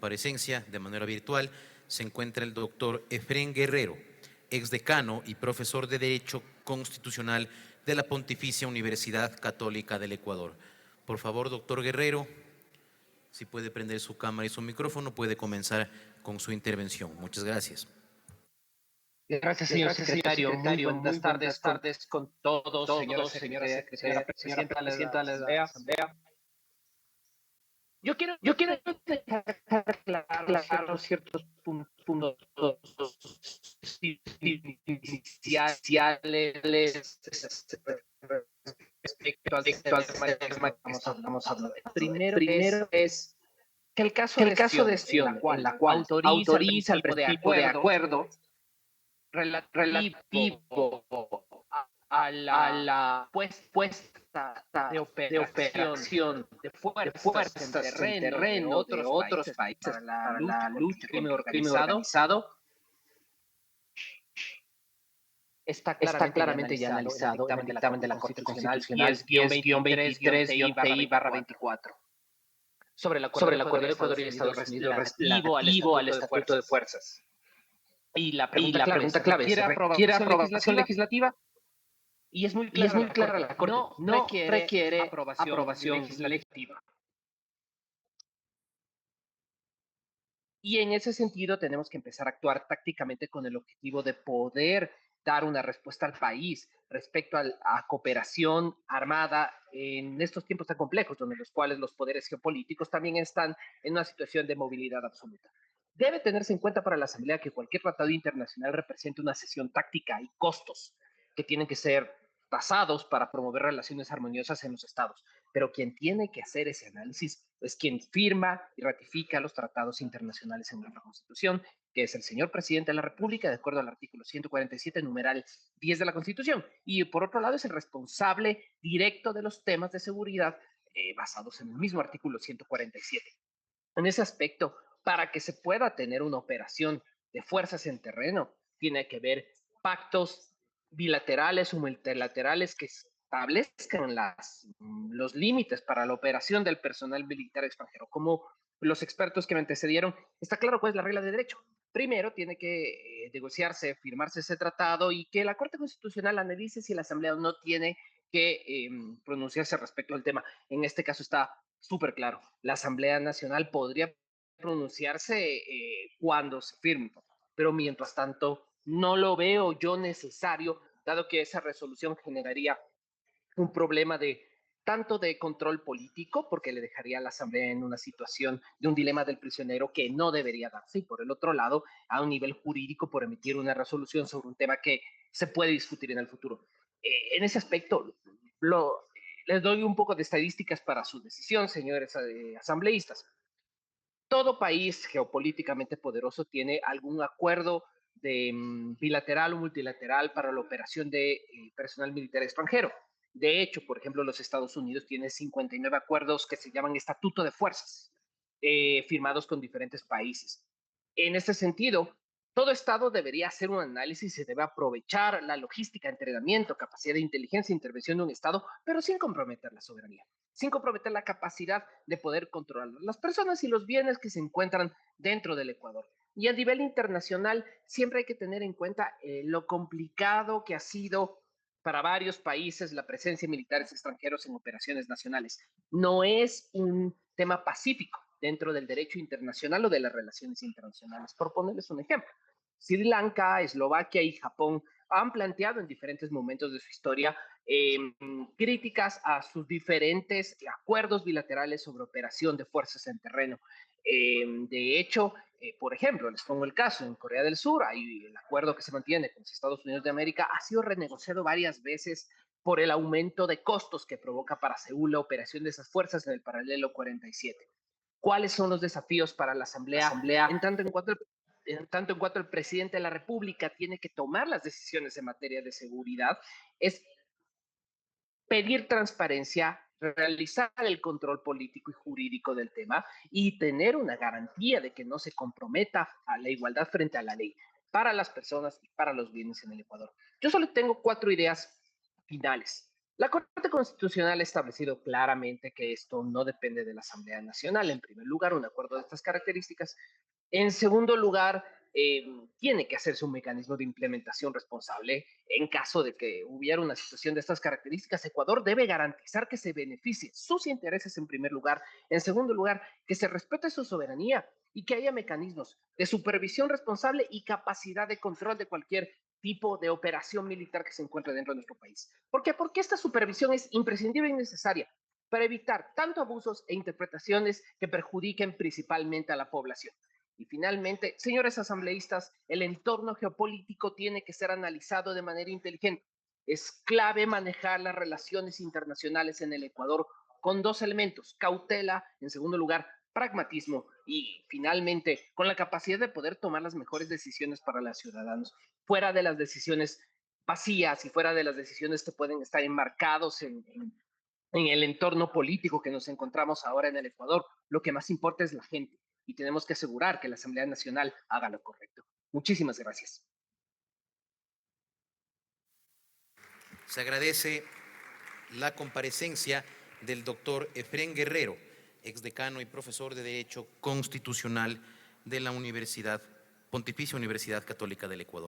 Comparecencia de manera virtual se encuentra el doctor Efrén Guerrero, exdecano y profesor de Derecho Constitucional de la Pontificia Universidad Católica del Ecuador. Por favor, doctor Guerrero, si puede prender su cámara y su micrófono, puede comenzar con su intervención. Muchas gracias. Gracias, señor secretario. Muy buenas tardes con todos, señora presidenta de la Asamblea. Yo quiero dejar claro ciertos puntos iniciales respecto al tema que estamos hablando. Primero es que el caso de gestión, en la cual autoriza el tipo de acuerdo relativo a la puesta de operación de fuerzas en terreno de otros países para la lucha contra el crimen organizado está claramente ya analizado en el dictamen de la Corte Constitucional 10-23-TI-24 sobre el acuerdo de Ecuador y Estados Unidos relativo al Estatuto de Fuerzas. Y la pregunta clave es, ¿se requiere aprobación legislativa? Y es muy clara la Corte, no requiere aprobación legislativa. Y en ese sentido tenemos que empezar a actuar tácticamente con el objetivo de poder dar una respuesta al país respecto a cooperación armada en estos tiempos tan complejos, donde los cuales los poderes geopolíticos también están en una situación de movilidad absoluta. Debe tenerse en cuenta para la Asamblea que cualquier tratado internacional representa una cesión táctica y costos que tienen que ser tasados para promover relaciones armoniosas en los estados. Pero quien tiene que hacer ese análisis es quien firma y ratifica los tratados internacionales en nuestra Constitución, que es el señor presidente de la República, de acuerdo al artículo 147, numeral 10 de la Constitución. Y por otro lado, es el responsable directo de los temas de seguridad basados en el mismo artículo 147. En ese aspecto, para que se pueda tener una operación de fuerzas en terreno, tiene que haber pactos bilaterales o multilaterales que establezcan los límites para la operación del personal militar extranjero. Como los expertos que me antecedieron, está claro cuál es la regla de derecho. Primero tiene que negociarse, firmarse ese tratado y que la Corte Constitucional analice si la Asamblea no tiene que pronunciarse respecto al tema. En este caso está súper claro. La Asamblea Nacional podría pronunciarse cuando se firme, pero mientras tanto no lo veo yo necesario, dado que esa resolución generaría un problema de tanto de control político, porque le dejaría a la Asamblea en una situación de un dilema del prisionero que no debería darse, y por el otro lado, a un nivel jurídico por emitir una resolución sobre un tema que se puede discutir en el futuro. En ese aspecto, les doy un poco de estadísticas para su decisión, señores asambleístas. Todo país geopolíticamente poderoso tiene algún acuerdo de bilateral o multilateral para la operación de personal militar extranjero. De hecho, por ejemplo, los Estados Unidos tienen 59 acuerdos que se llaman Estatuto de Fuerzas, firmados con diferentes países. En este sentido, todo Estado debería hacer un análisis y se debe aprovechar la logística, entrenamiento, capacidad de inteligencia e intervención de un Estado, pero sin comprometer la soberanía, sin comprometer la capacidad de poder controlar las personas y los bienes que se encuentran dentro del Ecuador. Y a nivel internacional, siempre hay que tener en cuenta lo complicado que ha sido para varios países la presencia de militares extranjeros en operaciones nacionales. No es un tema pacífico dentro del derecho internacional o de las relaciones internacionales. Por ponerles un ejemplo, Sri Lanka, Eslovaquia y Japón han planteado en diferentes momentos de su historia críticas a sus diferentes acuerdos bilaterales sobre operación de fuerzas en terreno. De hecho, por ejemplo, les pongo el caso, en Corea del Sur hay el acuerdo que se mantiene con los Estados Unidos de América, ha sido renegociado varias veces por el aumento de costos que provoca para Seúl la operación de esas fuerzas en el paralelo 47. ¿Cuáles son los desafíos para la Asamblea en tanto en cuanto el presidente de la República tiene que tomar las decisiones en materia de seguridad? Es pedir transparencia, realizar el control político y jurídico del tema y tener una garantía de que no se comprometa a la igualdad frente a la ley para las personas y para los bienes en el Ecuador. Yo solo tengo 4 ideas finales. La Corte Constitucional ha establecido claramente que esto no depende de la Asamblea Nacional. En primer lugar, un acuerdo de estas características. En segundo lugar, tiene que hacerse un mecanismo de implementación responsable en caso de que hubiera una situación de estas características. Ecuador debe garantizar que se beneficie sus intereses en primer lugar. En segundo lugar, que se respete su soberanía y que haya mecanismos de supervisión responsable y capacidad de control de cualquier tipo de operación militar que se encuentre dentro de nuestro país. ¿Por qué? Porque esta supervisión es imprescindible y necesaria para evitar tanto abusos e interpretaciones que perjudiquen principalmente a la población. Y finalmente, señores asambleístas, el entorno geopolítico tiene que ser analizado de manera inteligente. Es clave manejar las relaciones internacionales en el Ecuador con dos elementos: cautela, en segundo lugar, pragmatismo y finalmente con la capacidad de poder tomar las mejores decisiones para los ciudadanos, fuera de las decisiones vacías y fuera de las decisiones que pueden estar enmarcados en el entorno político que nos encontramos ahora en el Ecuador. Lo que más importa es la gente y tenemos que asegurar que la Asamblea Nacional haga lo correcto. Muchísimas gracias. Se agradece la comparecencia del doctor Efrén Guerrero, exdecano y profesor de Derecho Constitucional de la Pontificia Universidad Católica del Ecuador.